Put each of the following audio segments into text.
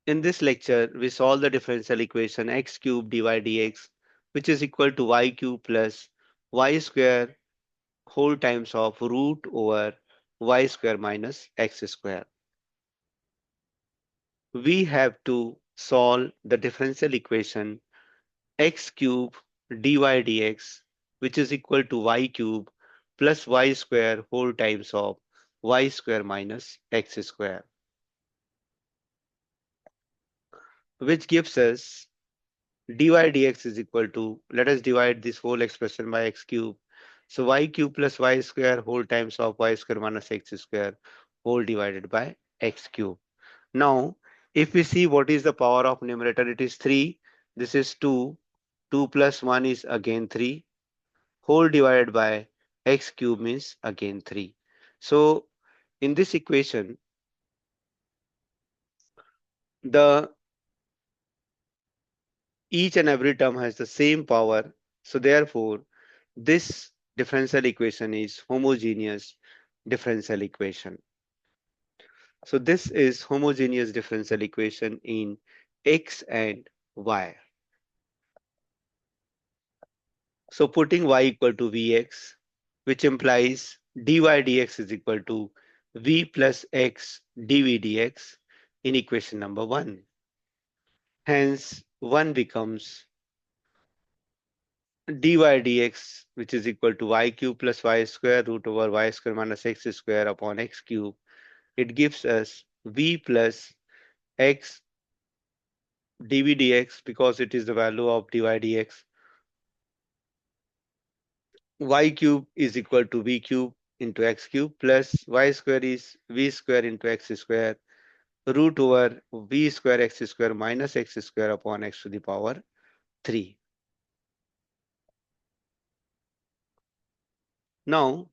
In this lecture, we solve the differential equation x cubed dy dx, which is equal to y cube plus y square whole times of root over y square minus x square. We have to solve the differential equation x cube dy dx, which is equal to y cube plus y square whole times of y square minus x square, which gives us dy dx is equal to, let us divide this whole expression by x cube. So y cube plus y square whole times of y square minus x square whole divided by x cube. Now, if we see what is the power of numerator, it is 3. This is 2. 2 plus 1 is again 3. Whole divided by x cube means again 3. So, in this equation, the each and every term has the same power. So, therefore, this differential equation is homogeneous differential equation. So, this is homogeneous differential equation in x and y. So putting y equal to Vx, which implies dy dx is equal to V plus x dV dx in equation number 1. Hence, 1 becomes dy dx, which is equal to y cube plus y square root over y square minus x square upon x cube. It gives us V plus x dV dx because it is the value of dy dx. Y cube is equal to V cube into x cube plus y square is V square into x square root over V square x square minus x square upon x to the power 3. Now,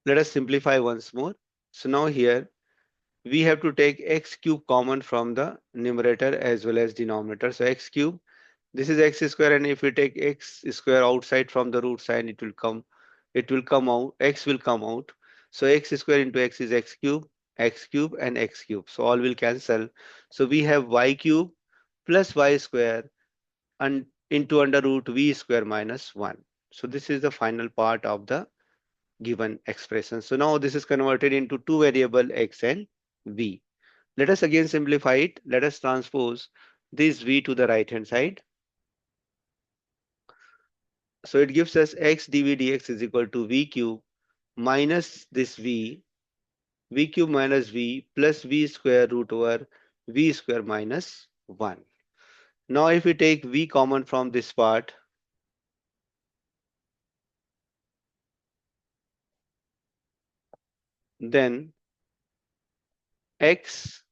let us simplify once more. So now here we have to take x cube common from the numerator as well as denominator. So x cube, this is x square, and if we take x square outside from the root sign, it will come out, x will come out. So x square into x is x cube and x cube. So all will cancel. So we have y cube plus y square and into under root v square minus 1. So this is the final part of the given expression. So now this is converted into two variable x and v. Let us again simplify it. Let us transpose this v to the right hand side. So it gives us x dv dx is equal to v cube minus this v cube minus v plus v square root over v square minus 1. Now if we take v common from this part, then x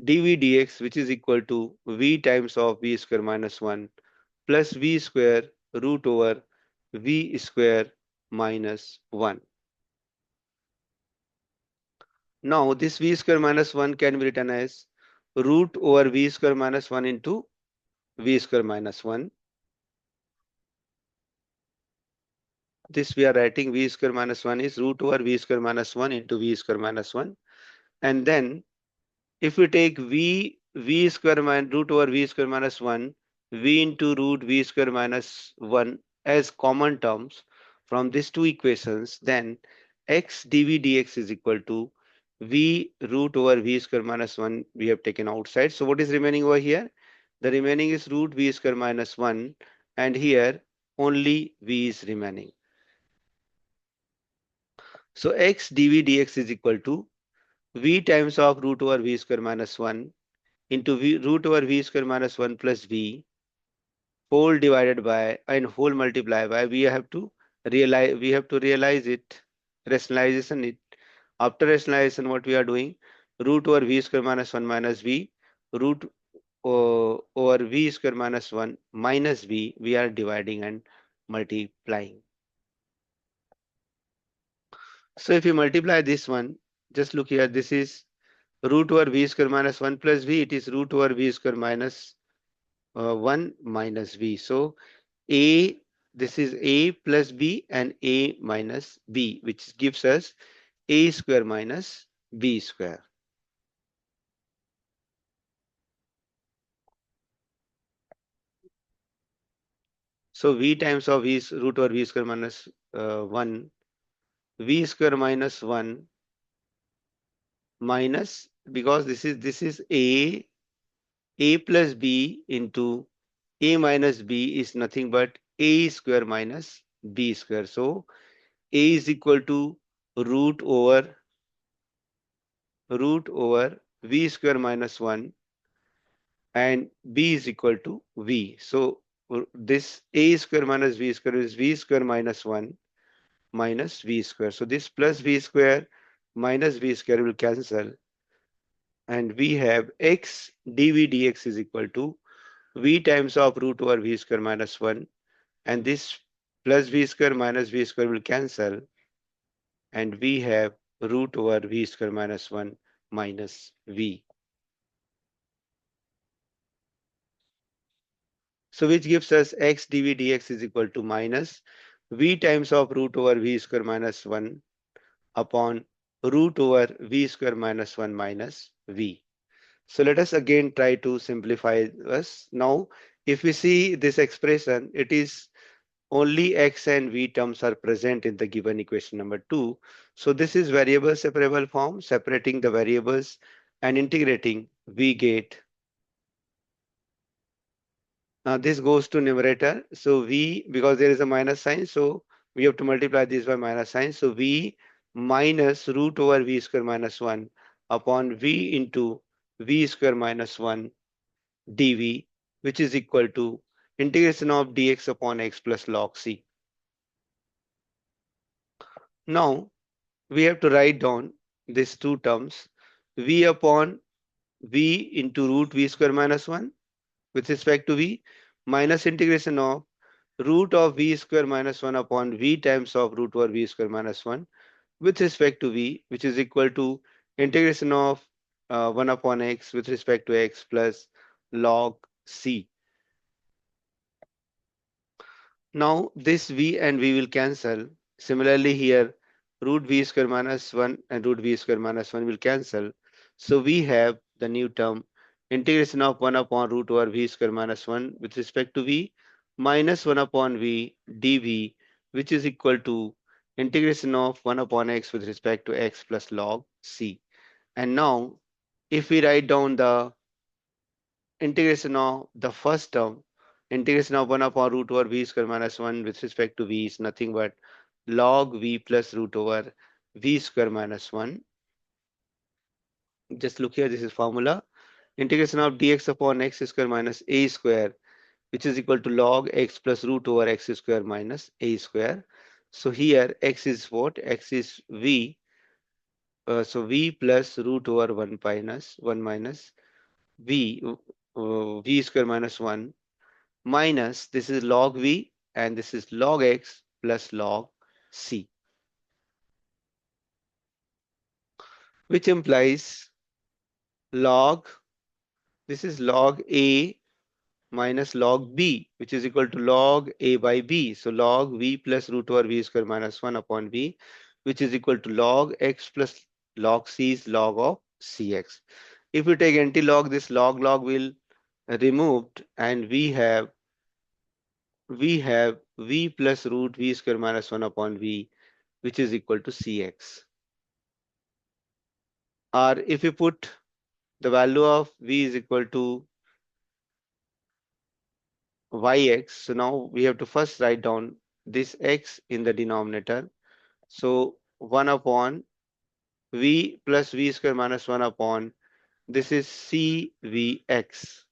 dv dx, which is equal to v times of v square minus 1 plus v square root over v square minus 1. Now this v square minus 1 can be written as root over v square minus 1 into v square minus 1. This we are writing v square minus 1 is root over v square minus 1 into v square minus 1. And then if we take v square minus root over v square minus 1, v into root v square minus 1 as common terms from these two equations, then x dv dx is equal to v root over v square minus 1 we have taken outside. So what is remaining over here? The remaining is root v square minus 1, and here only v is remaining. So x dv dx is equal to v times of root over v square minus 1 into root over v square minus 1 plus v whole divided by and whole multiply by, we have to realize it, rationalization it. After rationalization, what we are doing, root over v square minus 1 minus v root over v square minus 1 minus v, we are dividing and multiplying. So if you multiply this one, just look here, this is root over v square minus 1 plus v, it is root over v square minus 1 minus v. So a, this is a plus b and a minus b, which gives us a square minus b square. So v times of v is root over v square minus 1, v square minus 1 minus, because this is a plus b into a minus b is nothing but a square minus b square. So a is equal to root over v square minus 1 and b is equal to v. So this a square minus v square is v square minus 1 minus v square. So this plus v square minus v square will cancel, and we have x dv dx is equal to v times of root over v square minus 1, and this plus v square minus v square will cancel, and we have root over v square minus 1 minus v. So which gives us x dv dx is equal to minus v times of root over v square minus 1 upon root over v square minus 1 minus v. So let us again try to simplify this. Now, if we see this expression, it is only x and v terms are present in the given equation number 2. So this is variable separable form. Separating the variables and integrating, we get this goes to numerator. So v, because there is a minus sign, so we have to multiply this by minus sign. So v minus root over v square minus 1 upon v into v square minus 1 dv, which is equal to integration of dx upon x plus log c. Now we have to write down these two terms, v upon v into root v square minus 1 with respect to v minus integration of root of v square minus 1 upon v times of root over v square minus 1 with respect to v, which is equal to integration of 1 upon x with respect to x plus log c. Now this v and v will cancel. Similarly here, root v square minus 1 and root v square minus 1 will cancel. So we have the new term integration of 1 upon root over v square minus 1 with respect to v minus 1 upon v dv, which is equal to integration of 1 upon x with respect to x plus log c. And now if we write down the integration of the first term, integration of 1 upon root over v square minus 1 with respect to v is nothing but log v plus root over v square minus 1. Just look here, this is formula. Integration of dx upon x square minus a square, which is equal to log x plus root over x square minus a square. So here x is what? X is v. So v plus root over 1 minus v, v square minus 1 minus this is log v and this is log x plus log c, which implies log, this is log a minus log b, which is equal to log a by b. So log v plus root over v square minus 1 upon v, which is equal to log x plus log c is log of cx. If we take anti-log, this log will removed, and we have v plus root v square minus 1 upon v, which is equal to cx. Or if we put the value of v is equal to yx, so now we have to first write down this x in the denominator. So 1 upon v plus v square minus 1 upon this is cvx.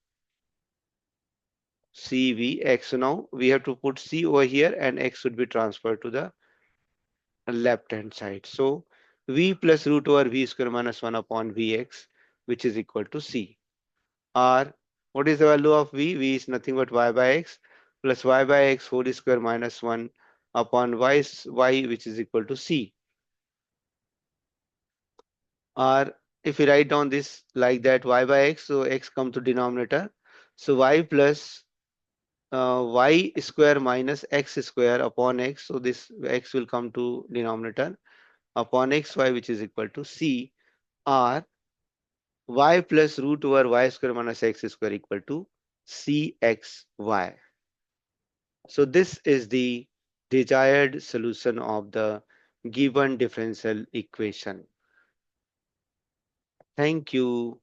cvx. So now we have to put c over here and x should be transferred to the left hand side. So v plus root over v square minus 1 upon vx, which is equal to c. Or what is the value of v? V is nothing but y by x plus y by x whole square minus 1 upon y, which is equal to c. Or if we write down this like that, y by x, so x come to denominator. So y plus y square minus x square upon x. So this x will come to denominator upon xy, which is equal to c. Or y plus root over y square minus x square equal to cxy. So this is the desired solution of the given differential equation. Thank you.